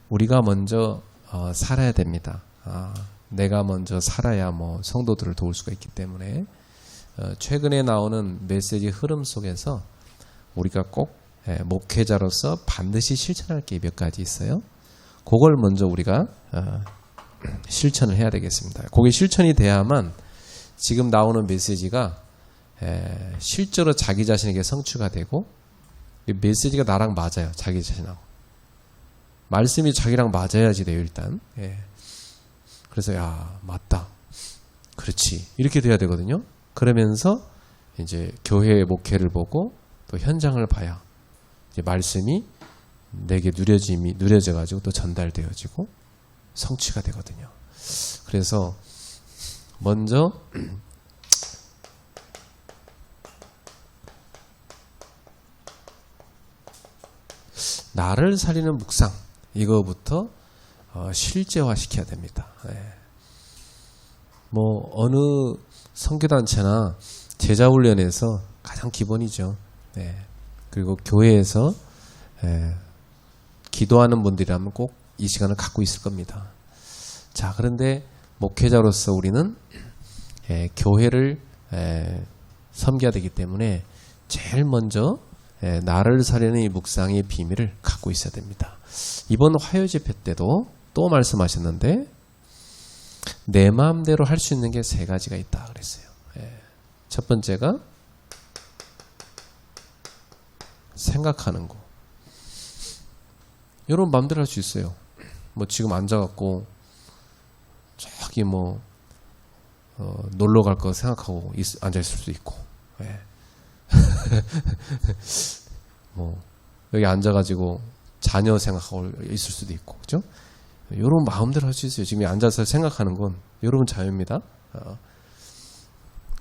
우리가 먼저 살아야 됩니다. 내가 먼저 살아야 뭐 성도들을 도울 수가 있기 때문에 최근에 나오는 메시지 흐름 속에서 우리가 꼭 목회자로서 반드시 실천할 게 몇 가지 있어요. 그걸 먼저 우리가 실천을 해야 되겠습니다. 그게 실천이 돼야만 지금 나오는 메시지가 실제로 자기 자신에게 성취가 되고, 이 메시지가 나랑 맞아요. 자기 자신하고 말씀이 자기랑 맞아야지 돼요. 일단 그래서 야 맞다, 그렇지, 이렇게 돼야 되거든요. 그러면서 이제 교회의 목회를 보고 또 현장을 봐야 이제 말씀이 내게 누려져 가지고 또 전달되어지고 성취가 되거든요. 그래서 먼저 나를 살리는 묵상, 이거부터 실제화 시켜야 됩니다. 뭐 어느 선교단체나 제자훈련에서 가장 기본이죠. 그리고 교회에서 기도하는 분들이라면 꼭 이 시간을 갖고 있을 겁니다. 자, 그런데 목회자로서 우리는 교회를 섬겨야 되기 때문에 제일 먼저 나를 살리는 이 묵상의 비밀을 갖고 있어야 됩니다. 이번 화요 집회 때도 또 말씀하셨는데 내 마음대로 할 수 있는 게 세 가지가 있다 그랬어요. 첫 번째가 생각하는 거. 여러분 마음대로 할 수 있어요. 뭐 지금 앉아갖고 저기 뭐 놀러 갈 거 생각하고 앉아 있을 수도 있고, 뭐 여기 앉아가지고 자녀 생각하고 있을 수도 있고, 그죠? 여러분 마음대로 할 수 있어요. 지금 앉아서 생각하는 건 여러분 자유입니다.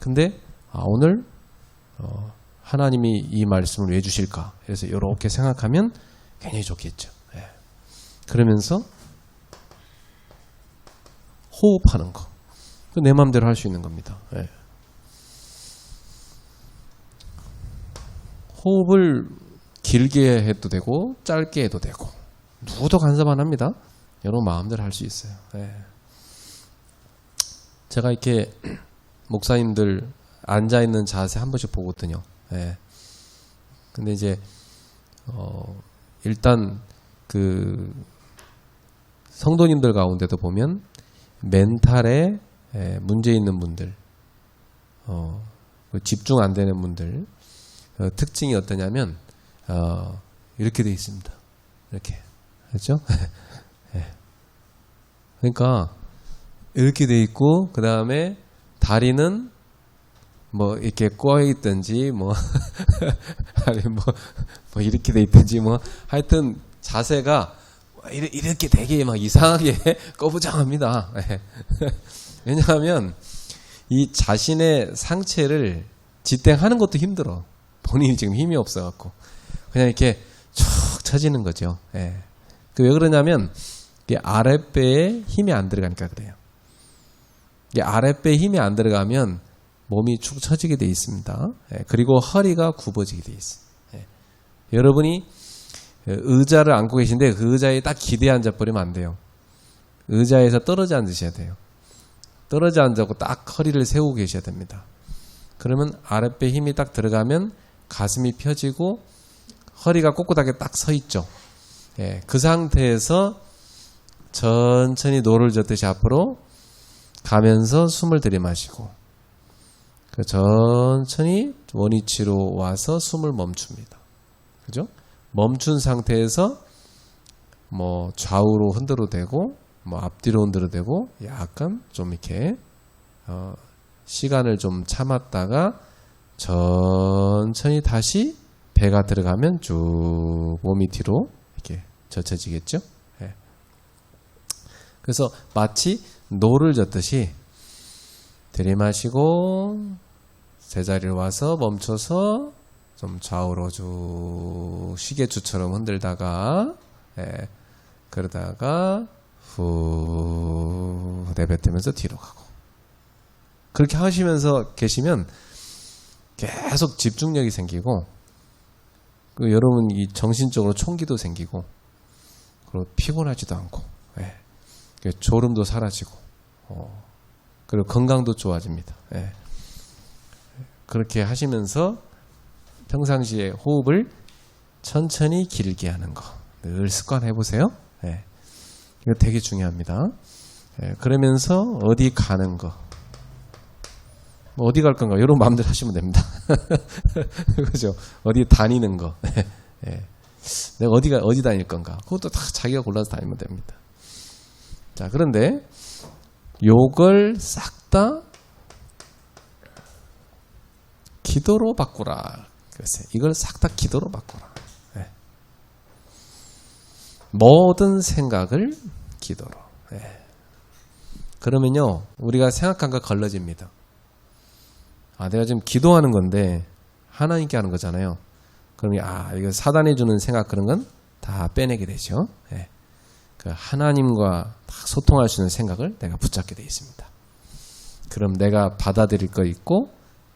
근데 오늘 하나님이 이 말씀을 왜 주실까? 그래서 이렇게 생각하면 굉장히 좋겠죠. 그러면서 호흡하는 거, 내 마음대로 할 수 있는 겁니다. 호흡을 길게 해도 되고 짧게 해도 되고 누구도 간섭 안 합니다. 여러분 마음대로 할 수 있어요. 제가 이렇게 목사님들 앉아있는 자세 한 번씩 보거든요. 근데 이제 일단 그 성도님들 가운데도 보면 멘탈에 문제 있는 분들, 집중 안 되는 분들, 특징이 어떠냐면 이렇게 돼 있습니다. 이렇게, 그렇죠? 그러니까 이렇게 돼 있고, 그 다음에 다리는 뭐 이렇게 꼬여 있든지 뭐 아니 뭐 이렇게 돼 있든지 뭐 하여튼 자세가 이렇게 되게 막 이상하게 꺼부정합니다. 왜냐하면 이 자신의 상체를 지탱하는 것도 힘들어. 본인이 지금 힘이 없어갖고 그냥 이렇게 쭉 처지는 거죠. 왜 그러냐면 이 아랫배에 힘이 안 들어가니까 그래요. 이 아랫배에 힘이 안 들어가면 몸이 축 처지게 돼 있습니다. 그리고 허리가 굽어지게 돼 있어요. 여러분이 의자를 안고 계신데 그 의자에 딱 기대 앉아버리면 안 돼요. 의자에서 떨어져 앉으셔야 돼요. 떨어져 앉고 딱 허리를 세우고 계셔야 됩니다. 그러면 아랫배 힘이 딱 들어가면 가슴이 펴지고 허리가 꼿꼿하게 딱 서 있죠. 그 상태에서 천천히 노를 젓듯이 앞으로 가면서 숨을 들이마시고 천천히 원위치로 와서 숨을 멈춥니다. 그죠? 멈춘 상태에서 뭐 좌우로 흔들어도 되고 뭐 앞뒤로 흔들어도 되고 약간 좀 이렇게 시간을 좀 참았다가 천천히 다시 배가 들어가면 쭉 몸이 뒤로 이렇게 젖혀지겠죠. 그래서 마치 노를 젓듯이 들이마시고 제자리를 와서 멈춰서 좀 좌우로 쭉 시계추처럼 흔들다가 그러다가 후 내뱉으면서 뒤로 가고, 그렇게 하시면서 계시면 계속 집중력이 생기고 여러분 이 정신적으로 총기도 생기고 그리고 피곤하지도 않고, 예. 졸음도 사라지고, 그리고 건강도 좋아집니다. 예. 그렇게 하시면서 평상시에 호흡을 천천히 길게 하는 거 늘 습관해 보세요. 예. 이거 되게 중요합니다. 예. 그러면서 어디 가는 거, 뭐 어디 갈 건가 이런 마음대로 하시면 됩니다. 그죠? 어디 다니는 거, 예. 내가 어디 다닐 건가, 그것도 다 자기가 골라서 다니면 됩니다. 자, 그런데 요걸 싹 다 기도로 바꾸라. 그랬어요. 이걸 싹 다 기도로 바꾸라. 네. 모든 생각을 기도로. 네. 그러면요, 우리가 생각한 거 걸러집니다. 아, 내가 지금 기도하는 건데 하나님께 하는 거잖아요. 그러면 이거 사단이 주는 생각 그런 건 다 빼내게 되죠. 네. 그 하나님과 소통할 수 있는 생각을 내가 붙잡게 되어 있습니다. 그럼 내가 받아들일 거 있고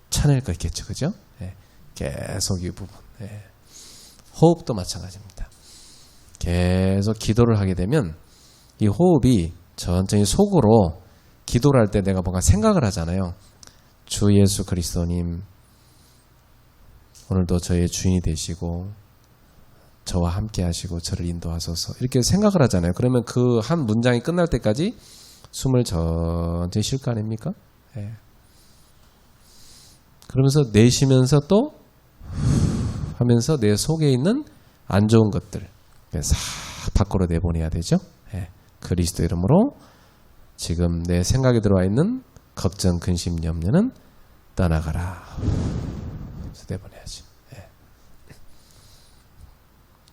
쳐낼 거 있겠죠, 그죠? 예, 계속 이 부분. 예. 호흡도 마찬가지입니다. 계속 기도를 하게 되면 이 호흡이 천천히 속으로 기도를 할 때 내가 뭔가 생각을 하잖아요. 주 예수 그리스도님, 오늘도 저의 주인이 되시고 저와 함께 하시고 저를 인도하소서, 이렇게 생각을 하잖아요. 그러면 그 한 문장이 끝날 때까지 숨을 천천히 쉴 거 아닙니까? 예. 그러면서 내쉬면서 또 하면서 내 속에 있는 안 좋은 것들 싹 밖으로 내보내야 되죠. 예. 그리스도 이름으로 지금 내 생각에 들어와 있는 걱정, 근심, 염려는 떠나가라. 그래서 내보내야지. 예.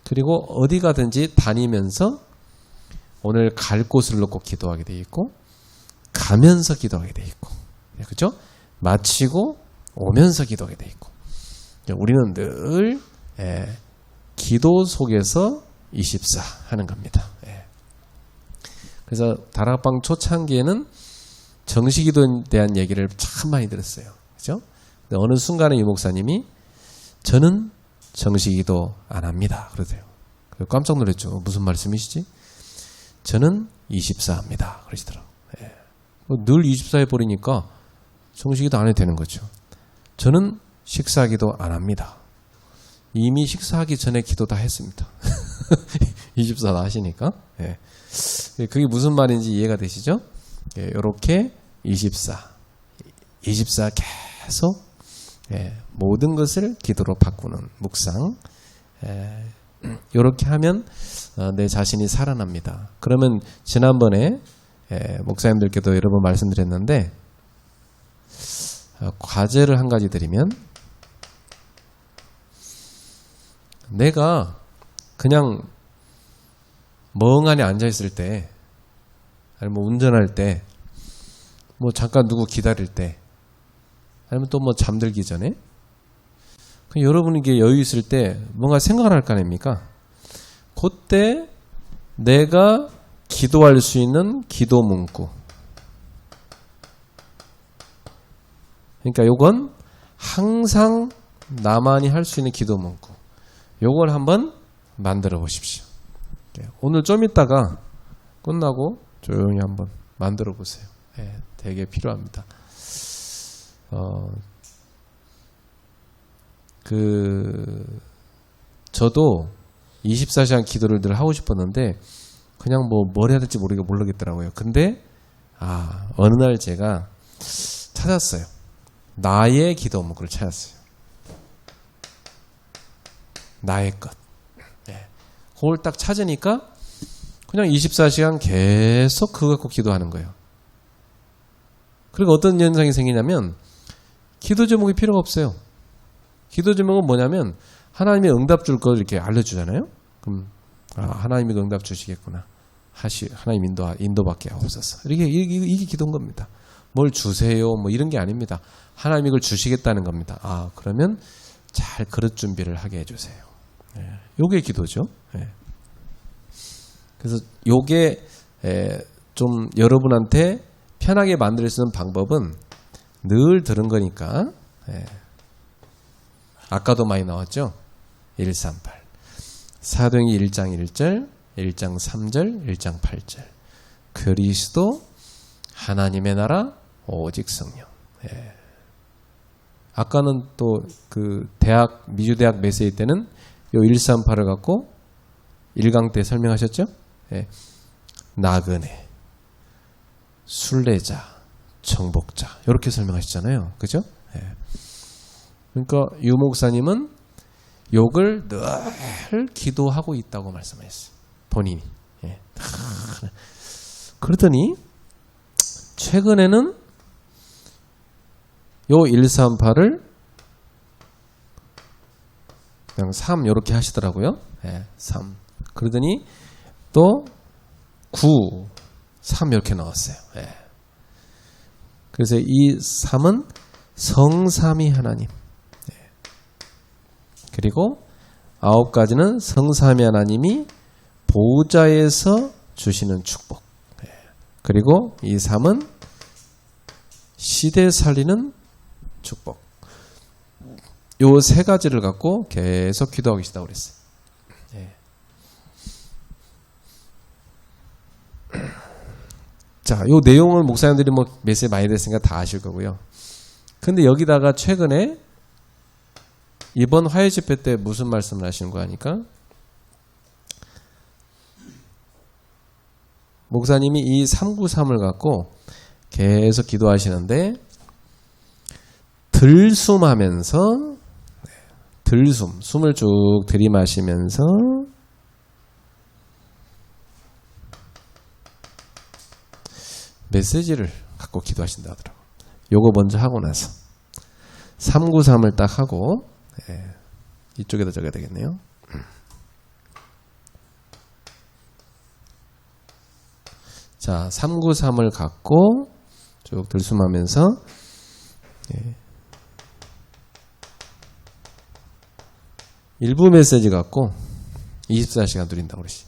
그리고 어디 가든지 다니면서 오늘 갈 곳을 놓고 기도하게 돼 있고, 가면서 기도하게 돼 있고, 그렇죠? 마치고 오면서 기도하게 돼 있고, 우리는 늘 기도 속에서 24 하는 겁니다. 그래서 다락방 초창기에는 정식기도에 대한 얘기를 참 많이 들었어요. 그렇죠? 근데 어느 순간에 이 목사님이 저는 정식기도 안 합니다. 그러세요. 깜짝 놀랐죠. 무슨 말씀이시지? 저는 24 합니다. 그러시더라고요. 늘 24 해버리니까 정식기도 안 해도 되는 거죠. 저는 식사기도 안 합니다. 이미 식사하기 전에 기도 다 했습니다. 24 다 하시니까. 예. 그게 무슨 말인지 이해가 되시죠? 예, 이렇게 24 계속 모든 것을 기도로 바꾸는 묵상. 이렇게 하면 내 자신이 살아납니다. 그러면 지난번에 목사님들께도 여러 번 말씀드렸는데, 과제를 한 가지 드리면, 내가 그냥 멍하니 앉아있을 때, 아니면 뭐 운전할 때, 뭐 잠깐 누구 기다릴 때, 아니면 또 뭐 잠들기 전에, 여러분이 여유 있을 때 뭔가 생각을 할 거 아닙니까? 그때 내가 기도할 수 있는 기도 문구. 그러니까 요건 항상 나만이 할 수 있는 기도 문구. 요걸 한번 만들어 보십시오. 오늘 좀 있다가 끝나고 조용히 한번 만들어 보세요. 되게 필요합니다. 저도 24시간 기도를 늘 하고 싶었는데 그냥 뭘 해야 될지 모르겠더라고요. 근데 어느 날 제가 찾았어요. 나의 기도 문구를 찾았어요. 나의 것. 그걸 딱 찾으니까 그냥 24시간 계속 그거 갖고 기도하는 거예요. 그리고 어떤 현상이 생기냐면 기도 제목이 필요가 없어요. 기도 제목은 뭐냐면 하나님이 응답 줄 걸 이렇게 알려주잖아요. 그럼 하나님이 응답 주시겠구나. 하나님 인도받게 하옵소서. 이게 기도인 겁니다. 뭘 주세요 뭐 이런 게 아닙니다. 하나님이 이걸 주시겠다는 겁니다. 그러면 잘 그릇 준비를 하게 해주세요. 요게 기도죠. 그래서 요게 좀 여러분한테 편하게 만들 수 있는 방법은 늘 들은 거니까, 아까도 많이 나왔죠. 138 사도행전 1장 1절 1장 3절, 1장 8절. 그리스도, 하나님의 나라, 오직 성령. 예. 아까는 또 그 미주대학 메시지 때는 요 138을 갖고 1강 때 설명하셨죠? 예. 나그네, 순례자, 정복자 이렇게 설명하셨잖아요. 그죠? 예. 그러니까 유 목사님은 욕을 늘 기도하고 있다고 말씀하셨어요. 본인이. 예. 그러더니 최근에는 요 138을 그냥 3 이렇게 하시더라고요. 예, 3. 그러더니 또 9, 3 이렇게 나왔어요. 예. 그래서 이 3은 성삼위 하나님. 예. 그리고 9가지는 성삼위 하나님이 보좌에서 주시는 축복. 예. 그리고 이 3은 시대 살리는 축복. 요 세 가지를 갖고 계속 기도하고 계시다고 그랬어요. 예. 자, 요 내용을 목사님들이 뭐 메시지 많이 됐으니까 다 아실 거고요. 근데 여기다가 최근에 이번 화요 집회 때 무슨 말씀을 하시는 거 하니까 목사님이 이 393을 갖고 계속 기도하시는데 들숨하면서 숨을 쭉 들이마시면서 메시지를 갖고 기도하신다 하더라고요. 요거 먼저 하고 나서 393을 딱 하고 이쪽에다 적어야 되겠네요. 자, 393을 갖고 쭉 들숨하면서 일부 메시지 갖고 24시간 누린다고 그러시.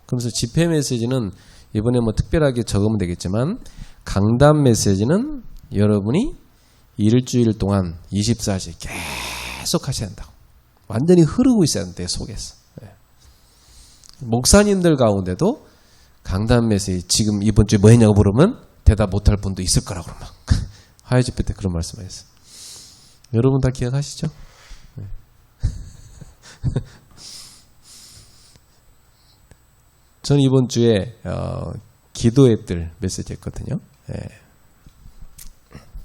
그러면서 집회 메시지는 이번에 뭐 특별하게 적으면 되겠지만 강단 메시지는 여러분이 일주일 동안 24시 계속 하셔야 한다고. 완전히 흐르고 있어야 한대 속에서. 목사님들 가운데도 강단 메시지 지금 이번 주에 뭐 했냐고 물으면 대답 못할 분도 있을 거라고 그러면 화요 집회 때 그런 말씀하셨어요. 여러분 다 기억하시죠? 저는 이번 주에 기도의 뜰 메시지 했거든요.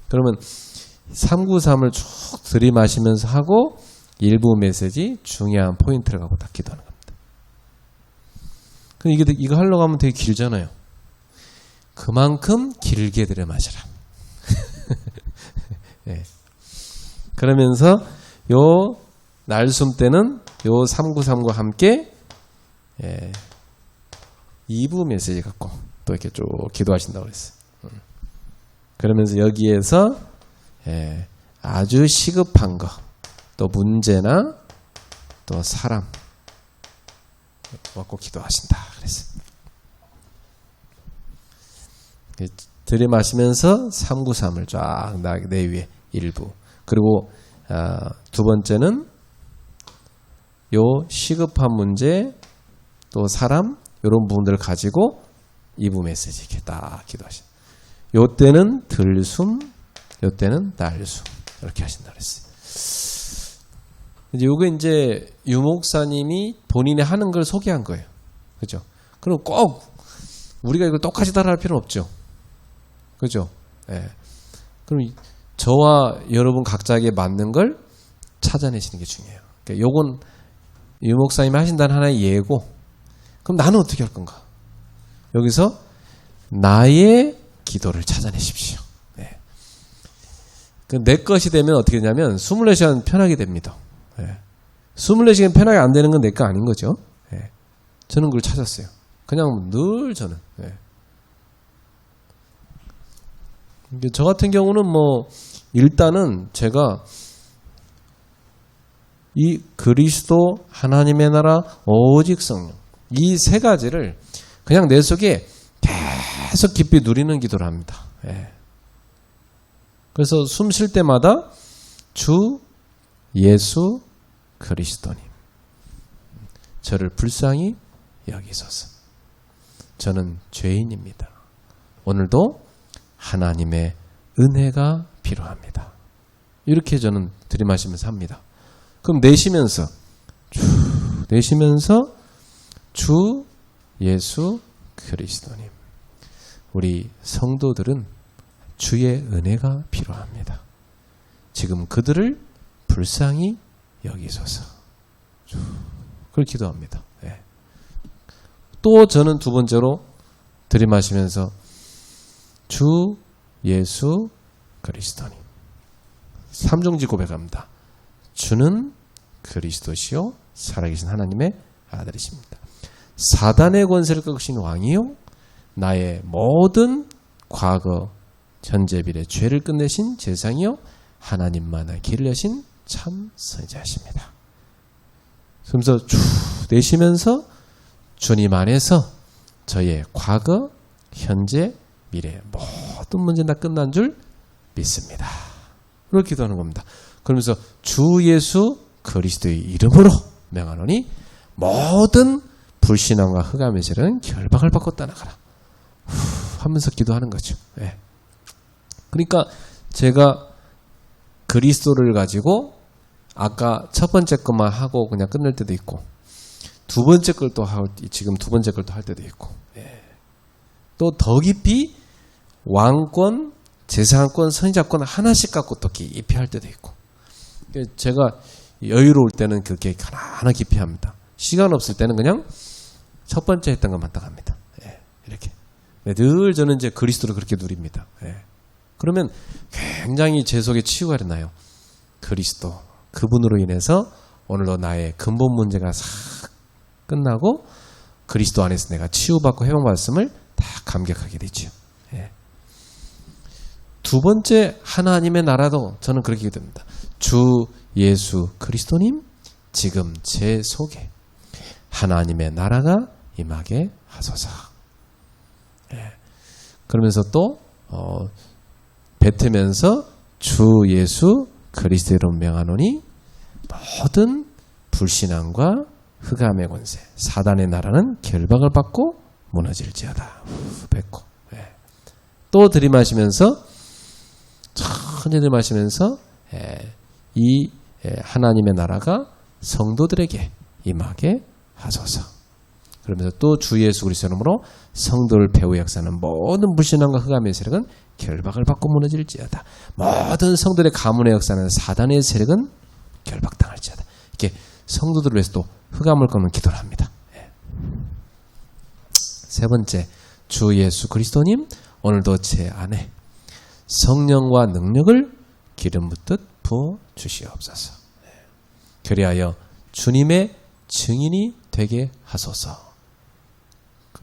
그러면 393을 쭉 들이마시면서 하고 일부 메시지 중요한 포인트를 갖고 딱 기도하는 겁니다. 근데 이거 하려고 하면 되게 길잖아요. 그만큼 길게 들이마셔라. 그러면서 요 날숨 때는 요 393과 함께 2부 메시지 갖고 또 이렇게 쭉 기도하신다고 그랬어요. 그러면서 여기에서 아주 시급한 거, 또 문제나 또 사람 갖고 기도하신다 그랬어요. 들이마시면서 393을 쫙 내 위에 일부. 그리고 두 번째는 요 시급한 문제 또 사람 이런 부분들을 가지고 2부 메시지 이렇게 딱 기도하신다. 요 때는 들숨, 요 때는 날숨 이렇게 하신다 그랬어요. 이제 요게 이제 유 목사님이 본인이 하는 걸 소개한 거예요. 그죠? 그럼 꼭 우리가 이걸 똑같이 따라할 필요는 없죠. 그죠? 예. 그럼 저와 여러분 각자에게 맞는 걸 찾아내시는 게 중요해요. 그러니까 요건 유 목사님이 하신다는 하나의 예고. 그럼 나는 어떻게 할 건가? 여기서 나의 기도를 찾아내십시오. 네. 내 것이 되면 어떻게 되냐면 24시간 편하게 됩니다. 네. 24시간 편하게 안 되는 건 내 거 아닌 거죠. 네. 저는 그걸 찾았어요. 그냥 늘 저는. 네. 저 같은 경우는 뭐 일단은 제가 이 그리스도 하나님의 나라 오직 성령 이 세 가지를 그냥 내 속에 계속 깊이 누리는 기도를 합니다. 예. 그래서 숨 쉴 때마다 주 예수 그리스도님 저를 불쌍히 여기소서. 저는 죄인입니다. 오늘도 하나님의 은혜가 필요합니다. 이렇게 저는 들이마시면서 합니다. 그럼 내쉬면서 주 예수 그리스도님. 우리 성도들은 주의 은혜가 필요합니다. 지금 그들을 불쌍히 여기소서. 그걸 기도합니다. 네. 또 저는 두 번째로 들이마시면서 주 예수 그리스도님. 삼중지 고백합니다. 주는 그리스도시요 살아계신 하나님의 아들이십니다. 사단의 권세를 꺾으신 왕이요 나의 모든 과거 현재 미래 죄를 끝내신 제사장이요 하나님만의 길을 여신 참 선지자십니다. 그러면서 쭉 내쉬면서 주님 안에서 저의 과거 현재 미래 모든 문제는 다 끝난 줄 믿습니다. 그렇게 기도하는 겁니다. 그러면서 주 예수 그리스도의 이름으로 명하노니 모든 불신앙과 흑암의 세력은 결박을 받고 떠나가라 하면서 기도하는 거죠. 네. 그러니까 제가 그리스도를 가지고 아까 첫 번째 것만 하고 그냥 끝낼 때도 있고 두 번째 걸 또 하고 지금 두 번째 걸 또 할 때도 있고 네. 또 더 깊이 왕권, 제사장권, 선지자권 하나씩 갖고 또 깊이 할 때도 있고 제가 여유로울 때는 그렇게 하나 깊이 합니다. 시간 없을 때는 그냥 첫 번째 했던 것만 딱 합니다. 예, 이렇게. 늘 저는 이제 그리스도를 그렇게 누립니다. 예. 그러면 굉장히 제 속에 치유가 일어나요. 그리스도. 그분으로 인해서 오늘도 나의 근본 문제가 싹 끝나고 그리스도 안에서 내가 치유받고 회복받았음을 다 감격하게 되죠. 예. 두 번째 하나님의 나라도 저는 그렇게 됩니다. 주 예수 그리스도님 지금 제 속에 하나님의 나라가 임하게 하소서. 예. 그러면서 또 뱉으면서 주 예수 그리스도로 명하노니 모든 불신앙과 흑암의 권세 사단의 나라는 결박을 받고 무너질지어다. 뱉고 예. 또 들이마시면서 천천히 들이마시면서 이 하나님의 나라가 성도들에게 임하게 하소서. 그러면서 또 주 예수 그리스도 이름으로 성도를 배후 역사하는 모든 불신앙과 흑암의 세력은 결박을 받고 무너질지어다. 모든 성도들의 가문의 역사는 사단의 세력은 결박당할지어다. 이렇게 성도들을 위해서 또 흑암을 꺾는 기도를 합니다. 세 번째, 주 예수 그리스도님 오늘도 제 안에 성령과 능력을 기름 붓듯 부어 주시옵소서. 그리하여 주님의 증인이 되게 하소서.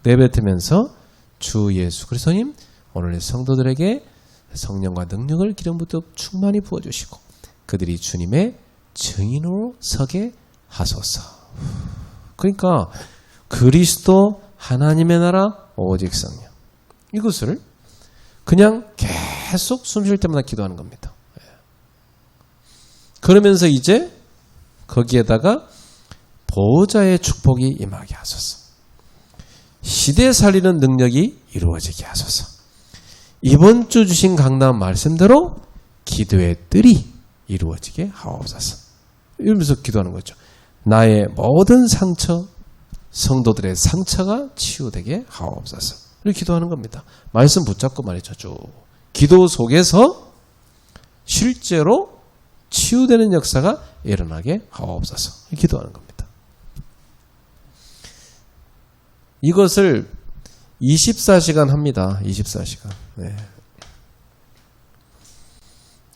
내뱉으면서 주 예수 그리스도님 오늘 성도들에게 성령과 능력을 기름 붓듯 충만히 부어주시고 그들이 주님의 증인으로 서게 하소서. 그러니까 그리스도 하나님의 나라 오직 성령 이것을 그냥 계속 숨 쉴 때마다 기도하는 겁니다. 그러면서 이제 거기에다가 보호자의 축복이 임하게 하소서. 시대 살리는 능력이 이루어지게 하소서. 이번 주 주신 강단 말씀대로 기도의 뜰이 이루어지게 하옵소서. 이러면서 기도하는 거죠. 나의 모든 상처, 성도들의 상처가 치유되게 하옵소서. 이렇게 기도하는 겁니다. 말씀 붙잡고 말이죠. 쭉. 기도 속에서 실제로 치유되는 역사가 일어나게 하옵소서. 이렇게 기도하는 겁니다. 이것을 24시간 합니다. 24시간. 네.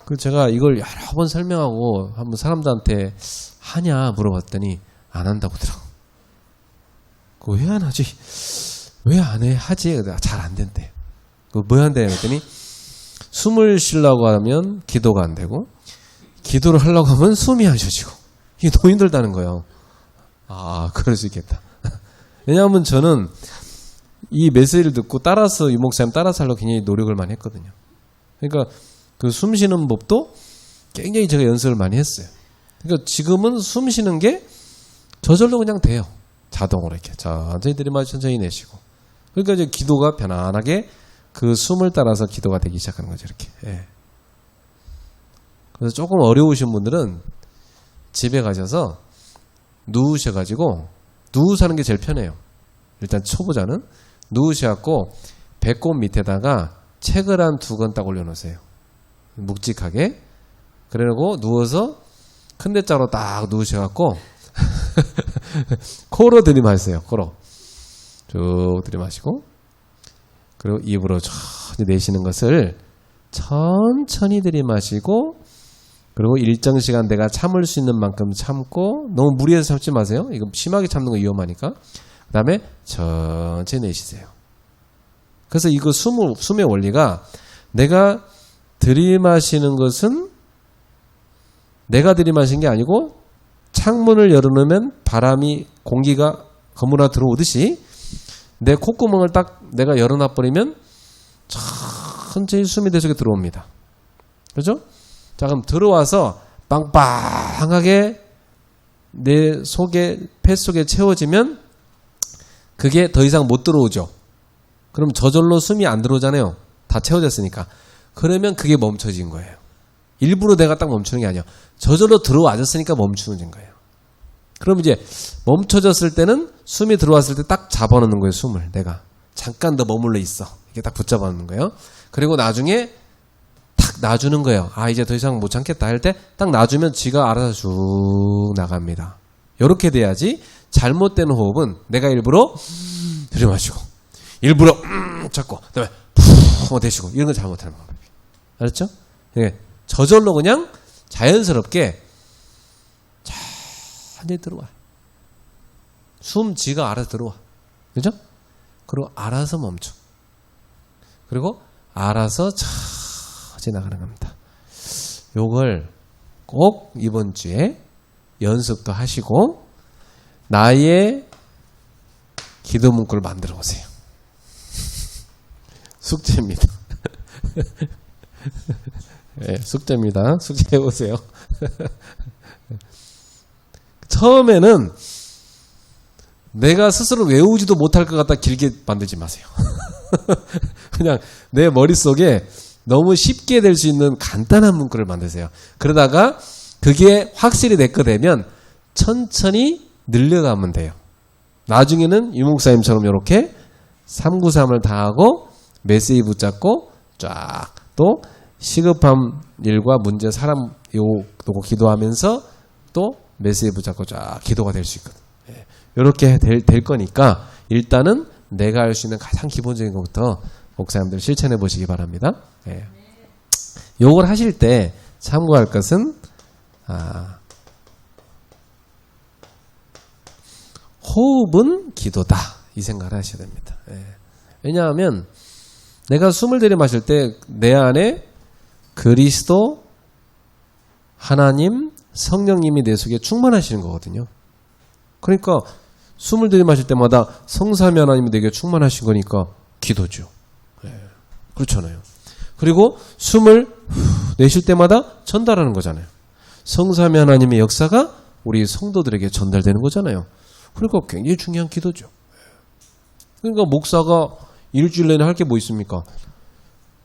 그 제가 이걸 여러 번 설명하고 한번 사람들한테 하냐 물어봤더니 안 한다고 하더라고. 왜 안 하지? 왜 안 해? 하지? 잘 안 된대. 왜 안 돼? 그랬더니 숨을 쉬려고 하면 기도가 안 되고 기도를 하려고 하면 숨이 안 쉬어지고 이게 너무 힘들다는 거예요. 아, 그럴 수 있겠다. 왜냐하면 저는 이 메시지를 듣고 따라서 유 목사님 따라서 하려고 굉장히 노력을 많이 했거든요. 그러니까 그 숨 쉬는 법도 굉장히 제가 연습을 많이 했어요. 그러니까 지금은 숨 쉬는 게 저절로 그냥 돼요. 자동으로 이렇게 천천히 들이마시고 천천히 내쉬고. 그러니까 이제 기도가 편안하게 그 숨을 따라서 기도가 되기 시작하는 거죠. 이렇게. 예. 그래서 조금 어려우신 분들은 집에 가셔서 누우셔가지고 누우서 하는 게 제일 편해요. 일단 초보자는 누우셔갖고 배꼽 밑에다가 책을 한 2권 딱 올려놓으세요. 묵직하게. 그러고 누워서 큰 대자로 딱 누우셔갖고 코로 들이마세요. 코로 쭉 들이마시고, 그리고 입으로 천천히 내쉬는 것을 천천히 들이마시고, 그리고 일정 시간 내가 참을 수 있는 만큼 참고, 너무 무리해서 참지 마세요. 이거 심하게 참는 거 위험하니까. 그 다음에 천천히 내쉬세요. 그래서 이거 숨의 원리가, 내가 들이마시는 것은 내가 들이마신 게 아니고 창문을 열어놓으면 바람이, 공기가 거물어 들어오듯이 내 콧구멍을 딱 내가 열어놔버리면 천천히 숨이 내 속에 들어옵니다. 그렇죠? 자, 그럼 들어와서 빵빵하게 내 속에, 폐 속에 채워지면 그게 더 이상 못 들어오죠. 그럼 저절로 숨이 안 들어오잖아요. 다 채워졌으니까. 그러면 그게 멈춰진 거예요. 일부러 내가 딱 멈추는 게 아니에요. 저절로 들어와졌으니까 멈추는 거예요. 그럼 이제 멈춰졌을 때는, 숨이 들어왔을 때 딱 잡아놓는 거예요. 숨을 내가 잠깐 더 머물러 있어, 이게 딱 붙잡아 놓는 거예요. 그리고 나중에 탁 놔주는 거예요. 아, 이제 더 이상 못 참겠다 할 때 딱 놔주면 지가 알아서 쭉 나갑니다. 이렇게 돼야지. 잘못된 호흡은 내가 일부러 들이마시고 일부러 잡고 그다음에 푹 내쉬고, 이런 거 잘못하는 방법이에요. 알았죠? 예. 저절로 그냥 자연스럽게 천천히 들어와. 숨 지가 알아서 들어와. 그죠? 그리고 알아서 멈춰. 그리고 알아서 천천히 나가는 겁니다. 요걸 꼭 이번 주에 연습도 하시고 나의 기도 문구를 만들어 보세요. 숙제입니다. 네, 숙제입니다. 숙제해 보세요. 처음에는 내가 스스로 외우지도 못할 것 같다 길게 만들지 마세요. 그냥 내 머릿속에 너무 쉽게 될 수 있는 간단한 문구를 만드세요. 그러다가 그게 확실히 내 거 되면 천천히 늘려가면 돼요. 나중에는 유 목사님처럼 이렇게 393을 다 하고 메시지 붙잡고 쫙 또 시급한 일과 문제, 사람 요거 기도하면서 또 메시지 붙잡고 쫙 기도가 될 수 있거든. 이렇게 될 거니까 일단은 내가 할 수 있는 가장 기본적인 것부터 목사님들 실천해 보시기 바랍니다. 요걸 하실 때 참고할 것은 호흡은 기도다, 이 생각을 하셔야 됩니다. 왜냐하면 내가 숨을 들이마실 때 내 안에 그리스도, 하나님, 성령님이 내 속에 충만하시는 거거든요. 그러니까 숨을 들이마실 때마다 성삼위 하나님이 내게 충만하신 거니까 기도죠. 그렇잖아요. 그리고 숨을 내쉴 때마다 전달하는 거잖아요. 성삼위 하나님의 역사가 우리 성도들에게 전달되는 거잖아요. 그러니까 굉장히 중요한 기도죠. 그러니까 목사가 일주일 내내 할 게 뭐 있습니까?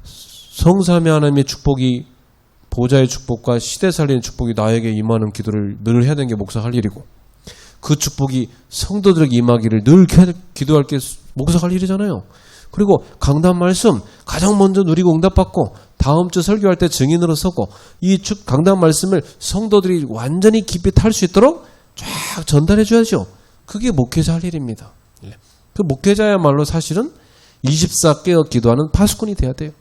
성삼위 하나님의 축복이, 보좌의 축복과 시대 살리는 축복이 나에게 임하는 기도를 늘 해야 되는 게 목사 할 일이고, 그 축복이 성도들에게 임하기를 늘 기도할 게 목사 할 일이잖아요. 그리고 강단 말씀 가장 먼저 누리고 응답받고 다음 주 설교할 때 증인으로 서고 이 강단 말씀을 성도들이 완전히 깊이 탈 수 있도록 쫙 전달해 줘야죠. 그게 목회자 할 일입니다. 그 목회자야말로 사실은 24 깨어 기도하는 파수꾼이 돼야 돼요.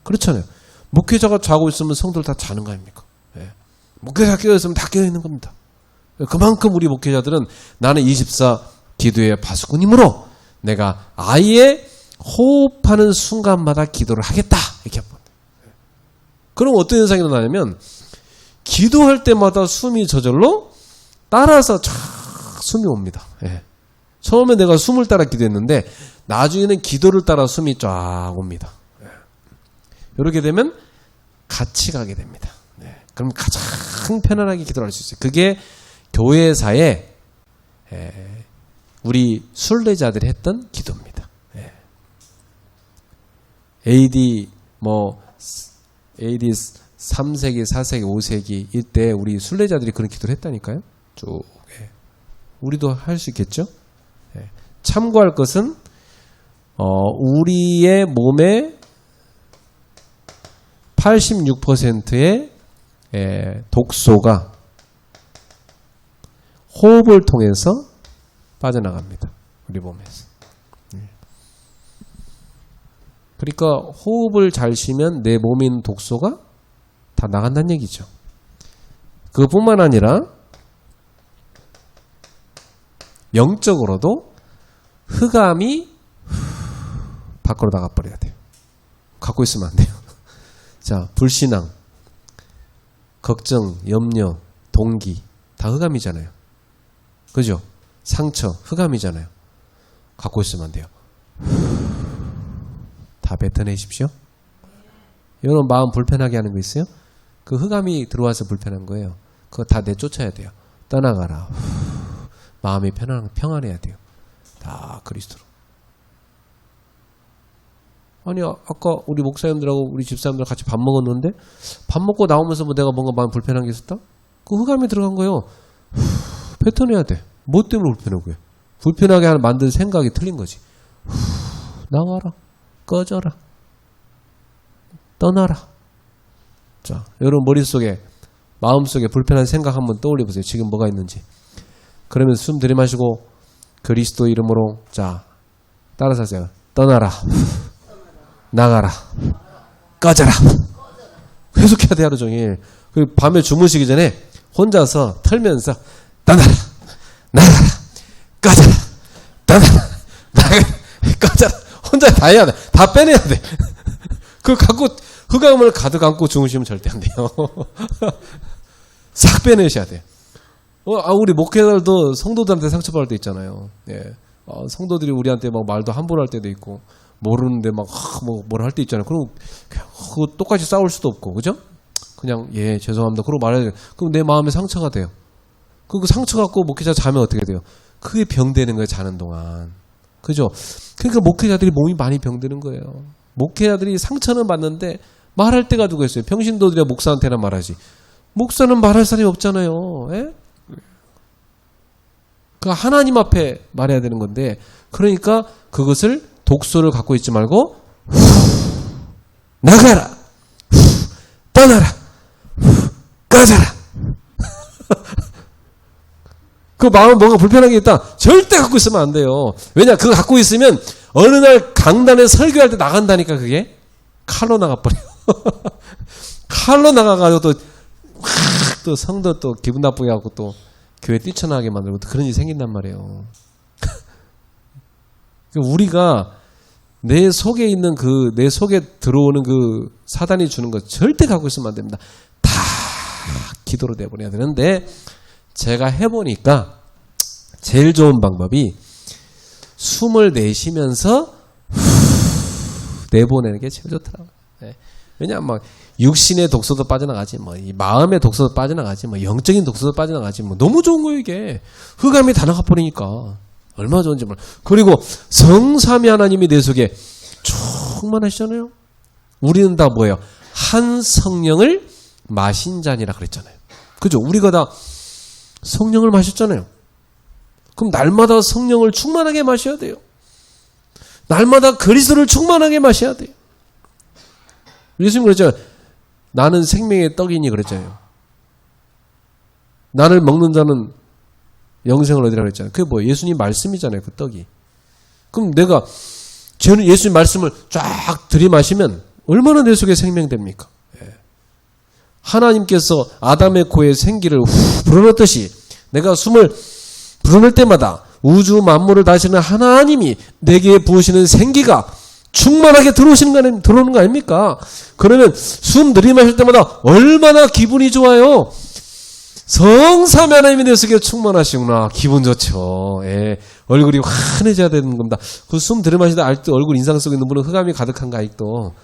그렇잖아요. 목회자가 자고 있으면 성도들 다 자는 거 아닙니까? 목회자가 깨어 있으면 다 깨어 있는 겁니다. 그만큼 우리 목회자들은 나는 24 기도의 파수꾼이므로 내가 아예 호흡하는 순간마다 기도를 하겠다, 이렇게 합니다. 그럼 어떤 현상이 일어나냐면 기도할 때마다 숨이 저절로 따라서 쫙 숨이 옵니다. 처음에 내가 숨을 따라 기도했는데 나중에는 기도를 따라 숨이 쫙 옵니다. 이렇게 되면 같이 가게 됩니다. 그럼 가장 편안하게 기도를 할 수 있어요. 그게 교회사의 우리 순례자들이 했던 기도입니다. 예. AD 3세기, 4세기, 5세기 이때 우리 순례자들이 그런 기도를 했다니까요. 쭉. 예. 우리도 할 수 있겠죠? 예. 참고할 것은 우리의 몸의 86%의 독소가 호흡을 통해서 빠져나갑니다. 우리 몸에서. 그러니까 호흡을 잘 쉬면 내 몸에 있는 독소가 다 나간다는 얘기죠. 그것뿐만 아니라 영적으로도 흑암이 밖으로 나가버려야 돼요. 갖고 있으면 안 돼요. 자, 불신앙, 걱정, 염려, 동기 다 흑암이잖아요. 그죠? 상처, 흑암이잖아요. 갖고 있으면 안 돼요. 다 뱉어내십시오. 여러분 마음 불편하게 하는 거 있어요? 그 흑암이 들어와서 불편한 거예요. 그거 다 내쫓아야 돼요. 떠나가라. 마음이 평안해야 돼요. 다 그리스도로. 아니 아까 우리 목사님들하고 우리 집사님들 같이 밥 먹었는데 밥 먹고 나오면서 뭐 내가 뭔가 마음 불편한 게 있었다? 그 흑암이 들어간 거예요. 뱉어내야 돼. 뭐 때문에 불편한 거예요? 불편하게 만든 생각이 틀린 거지. 나와라. 꺼져라. 떠나라. 자, 여러분 머릿속에 마음속에 불편한 생각 한번 떠올려 보세요. 지금 뭐가 있는지. 그러면 숨 들이마시고 그리스도 이름으로 자 따라서 하세요. 떠나라. 나가라. 꺼져라. 계속해야 돼 하루 종일. 그리고 밤에 주무시기 전에 혼자서 털면서 떠나라. 나가라. 꺼져라. 떠나라. 나가라. 꺼져라. 혼자 다 해야 돼. 다 빼내야 돼. 그걸 갖고 흑암을 가득 안고 주무시면 절대 안 돼요. 싹 빼내셔야 돼요. 우리 목회자들도 성도들한테 상처받을 때 있잖아요. 예. 성도들이 우리한테 막 말도 함부로 할 때도 있고, 모르는데 막, 뭘 할 때 있잖아요. 그럼, 그거 똑같이 싸울 수도 없고, 그죠? 그냥, 예, 죄송합니다. 그러고 말해야 돼요. 그럼 내 마음에 상처가 돼요. 그 상처 갖고 목회자 자면 어떻게 돼요? 그게 병되는 거예요, 자는 동안. 그죠? 그러니까 목회자들이 몸이 많이 병드는 거예요. 목회자들이 상처는 받는데, 말할 때가 누가 있어요? 평신도들이야 목사한테나 말하지. 목사는 말할 사람이 없잖아요. 예? 그 하나님 앞에 말해야 되는 건데, 그러니까 그것을 독소를 갖고 있지 말고 나가라, 떠나라, 꺼져라. 그 마음에 뭔가 불편한 게 있다. 절대 갖고 있으면 안 돼요. 왜냐, 그거 갖고 있으면 어느 날 강단에 설교할 때 나간다니까. 그게 칼로 나가버려. 칼로 나가가지고 또 성도 또 기분 나쁘게 하고 또 교회 뛰쳐나가게 만들고 또 그런 일이 생긴단 말이에요. 우리가 내 속에 있는 내 속에 들어오는 그 사단이 주는 거 절대 갖고 있으면 안 됩니다. 다 기도로 내보내야 되는데, 제가 해보니까 제일 좋은 방법이 숨을 내쉬면서 내보내는 게 제일 좋더라고요. 네. 왜냐하면 막 육신의 독소도 빠져나가지, 이 마음의 독소도 빠져나가지, 영적인 독소도 빠져나가지, 너무 좋은 거예요, 이게. 흑암이 다 나가버리니까. 얼마나 좋은지 몰라. 그리고 성삼위 하나님이 내 속에 충만하시잖아요. 우리는 다 뭐예요? 한 성령을 마신 자니라 그랬잖아요. 그죠? 우리가 다 성령을 마셨잖아요. 그럼 날마다 성령을 충만하게 마셔야 돼요. 날마다 그리스도를 충만하게 마셔야 돼요. 예수님 그랬잖아요. 나는 생명의 떡이니 그랬잖아요. 나를 먹는 자는 영생을 얻으라 그랬잖아요. 그게 뭐예요? 예수님 말씀이잖아요. 그 떡이. 그럼 내가 예수님 말씀을 쫙 들이마시면 얼마나 내 속에 생명됩니까? 예. 하나님께서 아담의 코에 생기를 불어넣듯이 내가 숨을 불어넣을 때마다 우주 만물을 다스리는 하나님이 내게 부으시는 생기가 충만하게 들어오는 거 아닙니까? 그러면 숨 들이마실 때마다 얼마나 기분이 좋아요. 성삼위 하나님이 내 속에 충만하시구나. 기분 좋죠. 예. 얼굴이 환해져야 되는 겁니다. 그 숨 들이마시다 아직도 얼굴 인상 속에 있는 분은 흑암이 가득한가 아직도.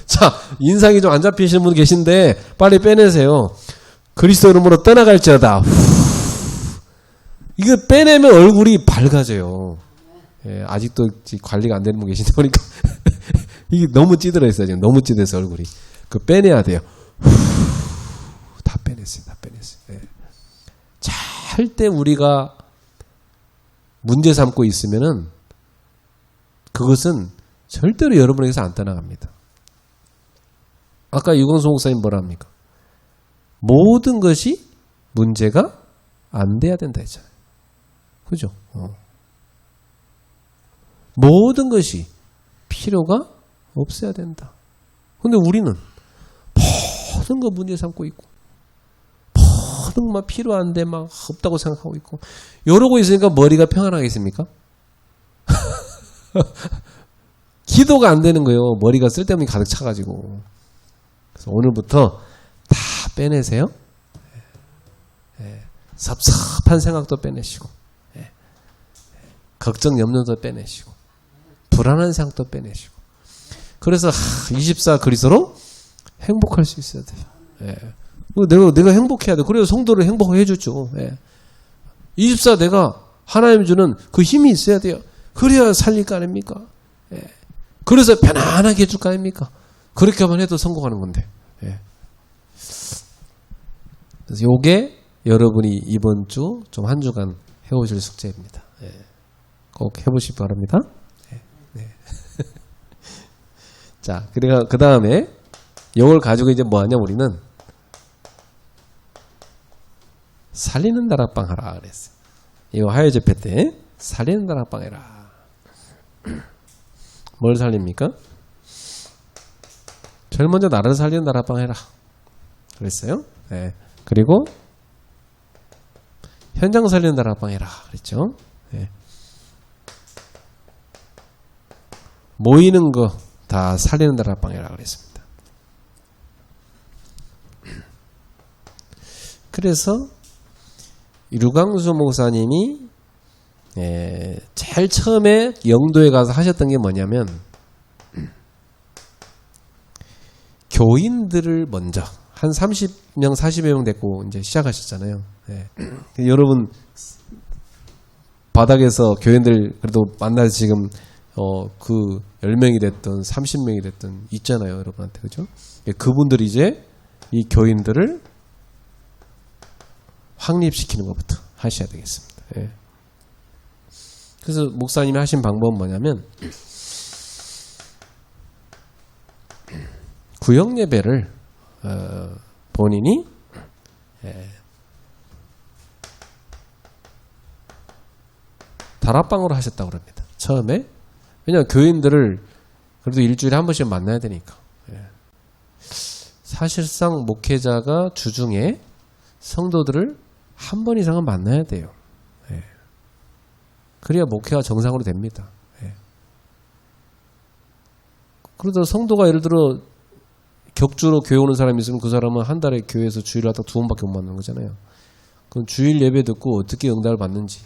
자, 인상이 좀 안 잡히시는 분 계신데 빨리 빼내세요. 그리스도 이름으로 떠나갈지어다. 이거 빼내면 얼굴이 밝아져요. 예, 아직도 관리가 안 되는 분 계신다 보니까 이게 너무 찌들어 있어요. 지금 너무 찌들어서 얼굴이. 그 빼내야 돼요. 다 빼냈어요. 다 빼냈어요. 예. 절대 우리가 문제 삼고 있으면은 그것은 절대로 여러분에게서 안 떠나갑니다. 아까 유광수 목사님 뭐라 합니까? 모든 것이 문제가 안 돼야 된다 했잖아요. 그죠? 모든 것이 필요가 없어야 된다. 근데 우리는 모든 거 문제 삼고 있고 모든 것만 필요한데 막 없다고 생각하고 있고 이러고 있으니까 머리가 평안하겠습니까? 기도가 안 되는 거예요. 머리가 쓸데없는 게 가득 차가지고. 그래서 오늘부터 다 빼내세요. 섭섭한 생각도 빼내시고 걱정 염려도 빼내시고 불안한 생각도 빼내시고 그래서 24 그리스도로 행복할 수 있어야 돼요. 내가 행복해야 돼. 그래야 성도를 행복하게 해주죠. 24 내가 하나님 주는 그 힘이 있어야 돼요. 그래야 살릴 거 아닙니까? 그래서 편안하게 해줄 거 아닙니까? 그렇게만 해도 성공하는 건데. 그래서 요게 여러분이 이번 주 좀 한 주간 해오실 숙제입니다. 꼭 해보시기 바랍니다. 자, 그러니까 그 다음에 이걸 가지고 이제 뭐 하냐 우리는 살리는 다락방 하라 그랬어요. 이거 화요 집회 때 살리는 다락방 해라. 뭘 살립니까? 제일 먼저 나를 살리는 다락방 해라. 그랬어요. 네. 그리고 현장 살리는 다락방 해라. 그랬죠. 네. 모이는 거 다 살리는 다락방 해라. 그랬습니다. 그래서 류광수 목사님이 제일 처음에 영도에 가서 하셨던 게 뭐냐면 교인들을 먼저 한 30명 40여 명 데리고 이제 시작하셨잖아요. 여러분 바닥에서 교인들 그래도 만나서 지금 그 10명이 됐든 30명이 됐든 있잖아요. 여러분한테. 그죠? 그분들이 이제 이 교인들을 확립시키는 것부터 하셔야 되겠습니다. 그래서 목사님이 하신 방법은 뭐냐면 구역 예배를 본인이 다락방으로 하셨다고 합니다. 처음에. 왜냐하면 교인들을 그래도 일주일에 한 번씩 만나야 되니까. 사실상 목회자가 주중에 성도들을 한 번 이상은 만나야 돼요. 그래야 목회가 정상으로 됩니다. 그러다 성도가 예를 들어 격주로 교회 오는 사람이 있으면 그 사람은 한 달에 교회에서 주일을 하다 2번밖에 못 만나는 거잖아요. 그럼 주일 예배 듣고 어떻게 응답을 받는지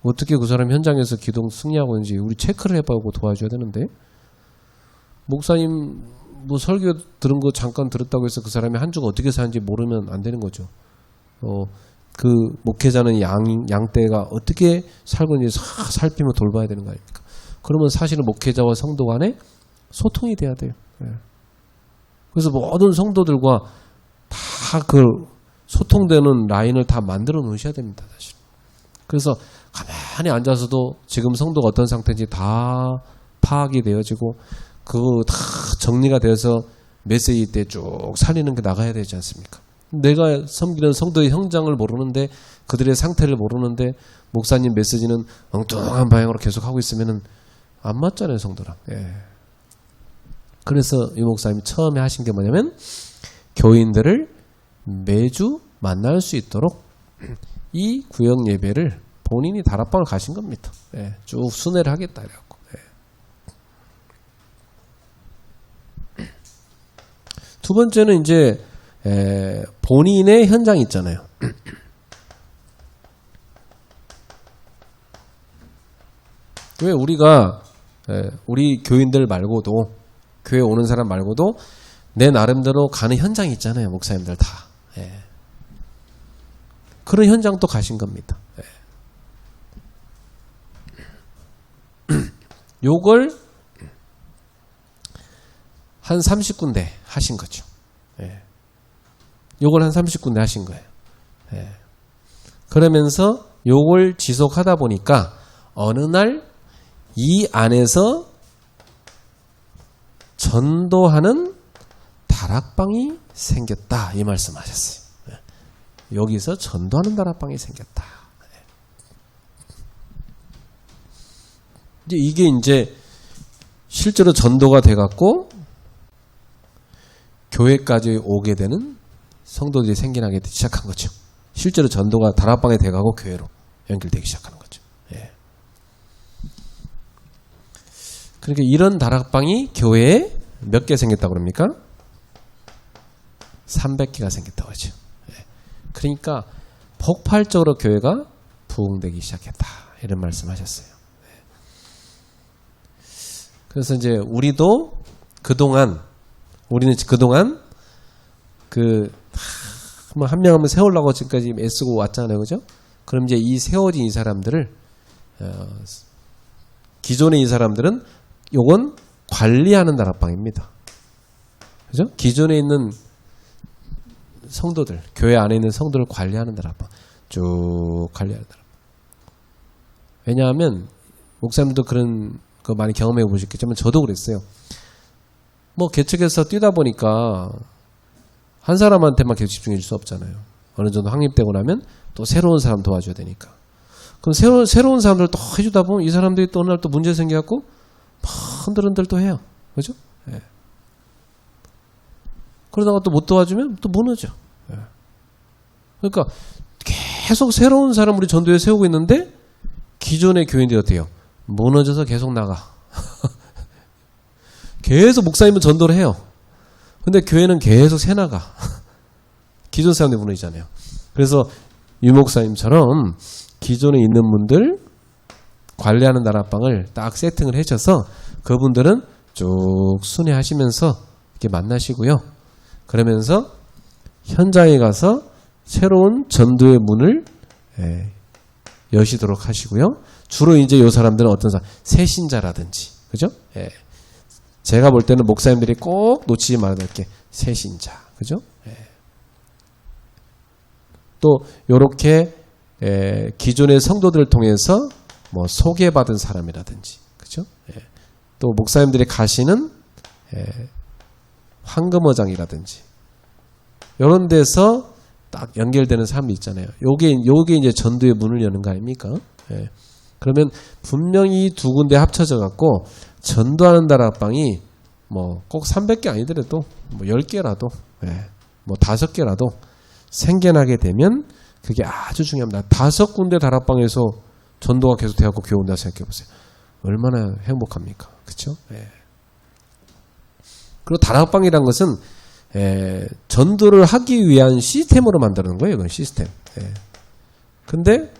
어떻게 그 사람이 현장에서 기도 승리하고 있는지 우리 체크를 해보고 도와줘야 되는데 목사님 뭐 설교 들은 거 잠깐 들었다고 해서 그 사람이 한 주가 어떻게 사는지 모르면 안 되는 거죠. 그 목회자는 양떼가 어떻게 살고 있는지 살피며 돌봐야 되는 거 아닙니까? 그러면 사실은 목회자와 성도 간에 소통이 돼야 돼요. 그래서 모든 성도들과 다 그 소통되는 라인을 다 만들어 놓으셔야 됩니다. 사실. 그래서 가만히 앉아서도 지금 성도가 어떤 상태인지 다 파악이 되어지고 그거 다 정리가 되어서 메시지 때 쭉 살리는 게 나가야 되지 않습니까? 내가 섬기는 성도의 형장을 모르는데 그들의 상태를 모르는데 목사님 메시지는 엉뚱한 방향으로 계속 하고 있으면은 안 맞잖아요, 성도랑. 그래서 이 목사님이 처음에 하신 게 뭐냐면 교인들을 매주 만날 수 있도록 이 구역 예배를 본인이 다락방을 가신 겁니다. 쭉 순회를 하겠다 그래갖고. 두 번째는 이제 본인의 현장이 있잖아요. 왜 우리가 우리 교인들 말고도 교회 오는 사람 말고도 내 나름대로 가는 현장이 있잖아요. 목사님들 다. 그런 현장도 가신 겁니다. 요걸 한 30군데 하신 거죠. 요걸 한 30군데 하신 거예요. 그러면서 요걸 지속하다 보니까 어느 날 이 안에서 전도하는 다락방이 생겼다 이 말씀하셨어요. 여기서 전도하는 다락방이 생겼다. 이게 이제 실제로 전도가 돼갖고 교회까지 오게 되는 성도들이 생겨나기 시작한 거죠. 실제로 전도가 다락방에 돼가고 교회로 연결되기 시작하는 거죠. 그러니까 이런 다락방이 교회에 몇 개 생겼다고 그럽니까? 300개가 생겼다고 하죠. 그러니까 폭발적으로 교회가 부흥되기 시작했다. 이런 말씀하셨어요. 그래서 이제 우리는 그동안 한 명 한 명 세우려고 지금까지 애쓰고 왔잖아요. 그죠? 그럼 이제 이 세워진 이 사람들을 기존의 이 사람들은 요건 관리하는 다락방입니다. 그죠? 기존에 있는 성도들, 교회 안에 있는 성도를 관리하는 다락방. 쭉 관리하는 다락방. 왜냐하면 목사님도 그런 거 많이 경험해 보셨겠지만 저도 그랬어요. 뭐 개척해서 뛰다 보니까 한 사람한테만 계속 집중해 줄 수 없잖아요. 어느 정도 확립되고 나면 또 새로운 사람 도와줘야 되니까. 그럼 새로운 사람들 또 해주다 보면 이 사람들이 또 어느 날 또 문제 생겨갖고 막 흔들흔들 또 해요. 그죠? 그러다가 또 못 도와주면 또 무너져. 그러니까 계속 새로운 사람 우리 전도에 세우고 있는데 기존의 교인들이 어때요? 무너져서 계속 나가. 계속 목사님은 전도를 해요. 근데 교회는 계속 새나가. 기존 사람들이 무너지잖아요. 그래서 유 목사님처럼 기존에 있는 분들 관리하는 다락방을 딱 세팅을 해줘서 그분들은 쭉 순회하시면서 이렇게 만나시고요. 그러면서 현장에 가서 새로운 전도의 문을 여시도록 하시고요. 주로 이제 이 사람들은 어떤 사람, 새신자라든지, 그죠? 제가 볼 때는 목사님들이 꼭 놓치지 말아야 될 게 새신자, 그죠? 또 요렇게 기존의 성도들을 통해서 뭐 소개받은 사람이라든지, 그죠? 또 목사님들이 가시는 황금어장이라든지 이런 데서 딱 연결되는 사람이 있잖아요. 요게 이제 전도의 문을 여는 거 아닙니까? 그러면 분명히 두 군데 합쳐져 갖고 전도하는 다락방이 뭐 꼭 300개 아니더라도 뭐 10개라도 뭐 5개라도 생겨나게 되면 그게 아주 중요합니다. 5군데 다락방에서 전도가 계속 돼갖고 교회 온다 생각해 보세요. 얼마나 행복합니까? 그렇죠? 그리고 다락방이란 것은 전도를 하기 위한 시스템으로 만드는 거예요. 이건 시스템. 근데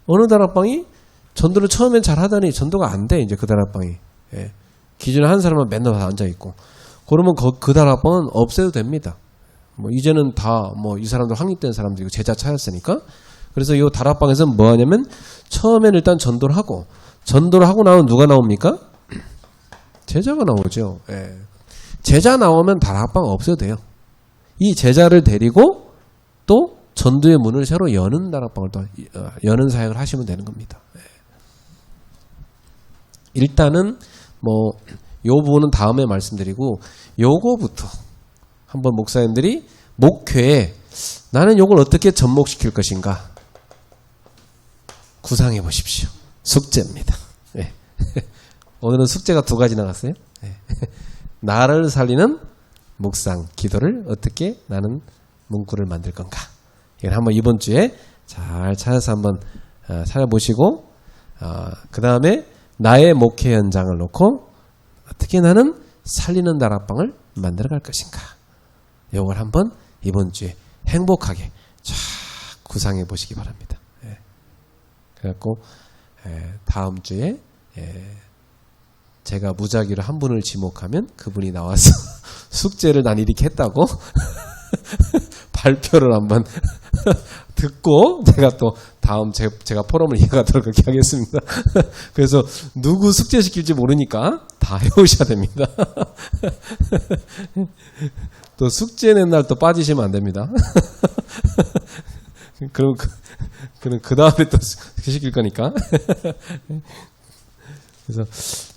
어느 다락방이 전도를 처음엔 잘 하더니 전도가 안 돼. 이제 그 다락방이. 기존에 한 사람은 맨날 앉아 있고. 그러면 그 다락방은 없애도 됩니다. 뭐 이제는 다 뭐 이 사람들 확립된 사람들이고 제자 차였으니까. 그래서 이 다락방에서는 뭐 하냐면 처음엔 일단 전도를 하고 나면 누가 나옵니까? 제자가 나오죠. 제자 나오면 다락방 없어도 돼요. 이 제자를 데리고 또 전도의 문을 새로 여는 다락방을 또 여는 사역을 하시면 되는 겁니다. 일단은 뭐 요 부분은 다음에 말씀드리고 요거부터 한번 목사님들이 목회에 나는 요걸 어떻게 접목시킬 것인가 구상해 보십시오. 숙제입니다. 오늘은 숙제가 2가지 나갔어요. 나를 살리는 묵상, 기도를 어떻게 나는 문구를 만들 건가. 이걸 한번 이번 주에 잘 찾아서 한번 찾아보시고 그 다음에 나의 목회 현장을 놓고 어떻게 나는 살리는 다락방을 만들어 갈 것인가. 이걸 한번 이번 주에 행복하게 쫙 구상해 보시기 바랍니다. 그래갖고 다음 주에 제가 무작위로 한 분을 지목하면 그분이 나와서 숙제를 난 이렇게 했다고 발표를 한번 듣고 제가 또 다음 제가 포럼을 이어가도록 그렇게 하겠습니다. 그래서 누구 숙제시킬지 모르니까 다 해오셔야 됩니다. 또 숙제 낸 날 또 빠지시면 안 됩니다. 그럼 그 다음에 또 시킬 거니까. 그래서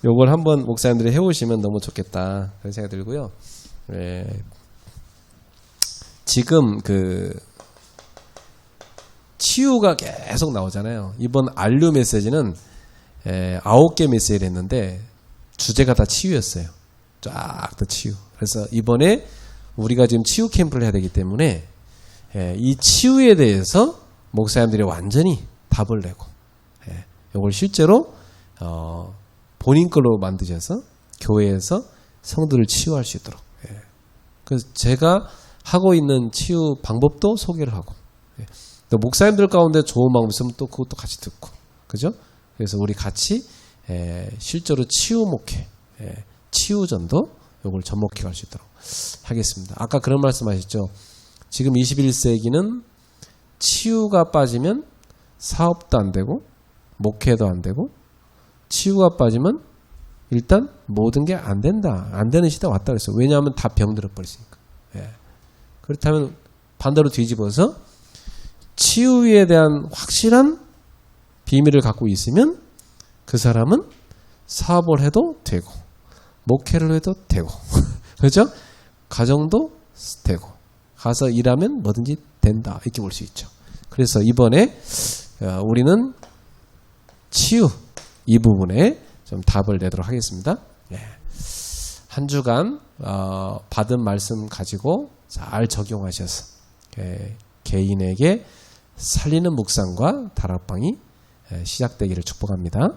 요걸 한번 목사님들이 해오시면 너무 좋겠다 그런 생각이 들고요. 지금 치유가 계속 나오잖아요. 이번 안류 메시지는 9개 메시지를 했는데 주제가 다 치유였어요. 쫙 다 치유. 그래서 이번에 우리가 지금 치유 캠프를 해야 되기 때문에 이 치유에 대해서 목사님들이 완전히 답을 내고 이걸 실제로 본인 걸로 만드셔서 교회에서 성도를 치유할 수 있도록. 그래서 제가 하고 있는 치유 방법도 소개를 하고, 또 목사님들 가운데 좋은 방법 있으면 또 그것도 같이 듣고, 그죠? 그래서 우리 같이 실제로 치유 목회, 치유전도 이걸 접목해 갈 수 있도록 하겠습니다. 아까 그런 말씀하셨죠. 지금 21세기는 치유가 빠지면 사업도 안 되고 목회도 안 되고 치유가 빠지면 일단 모든 게 안 된다. 안 되는 시대가 왔다 그랬어요. 왜냐하면 다 병들어 버리니까. 그렇다면 반대로 뒤집어서 치유에 대한 확실한 비밀을 갖고 있으면 그 사람은 사업을 해도 되고 목회를 해도 되고 그렇죠? 가정도 되고 가서 일하면 뭐든지 된다 이렇게 볼 수 있죠. 그래서 이번에 우리는 치유 이 부분에 좀 답을 내도록 하겠습니다. 한 주간 받은 말씀 가지고 잘 적용하셔서 개인에게 살리는 묵상과 다락방이 시작되기를 축복합니다.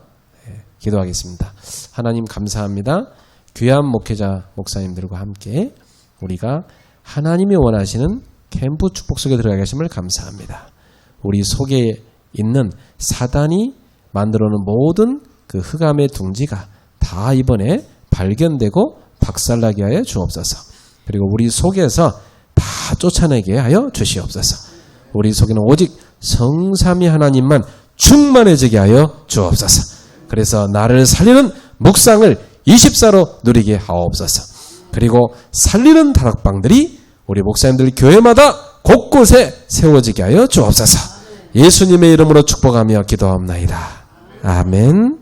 기도하겠습니다. 하나님 감사합니다. 귀한 목회자 목사님들과 함께 우리가 하나님이 원하시는 캠프 축복 속에 들어가 계심을 감사합니다. 우리 속에 있는 사단이 만들어 놓은 모든 그 흑암의 둥지가 다 이번에 발견되고 박살나게 하여 주옵소서. 그리고 우리 속에서 다 쫓아내게 하여 주시옵소서. 우리 속에는 오직 성삼위 하나님만 충만해지게 하여 주옵소서. 그래서 나를 살리는 묵상을 24로 누리게 하옵소서. 그리고 살리는 다락방들이 우리 목사님들 교회마다 곳곳에 세워지게 하여 주옵소서. 예수님의 이름으로 축복하며 기도합나이다. 아멘.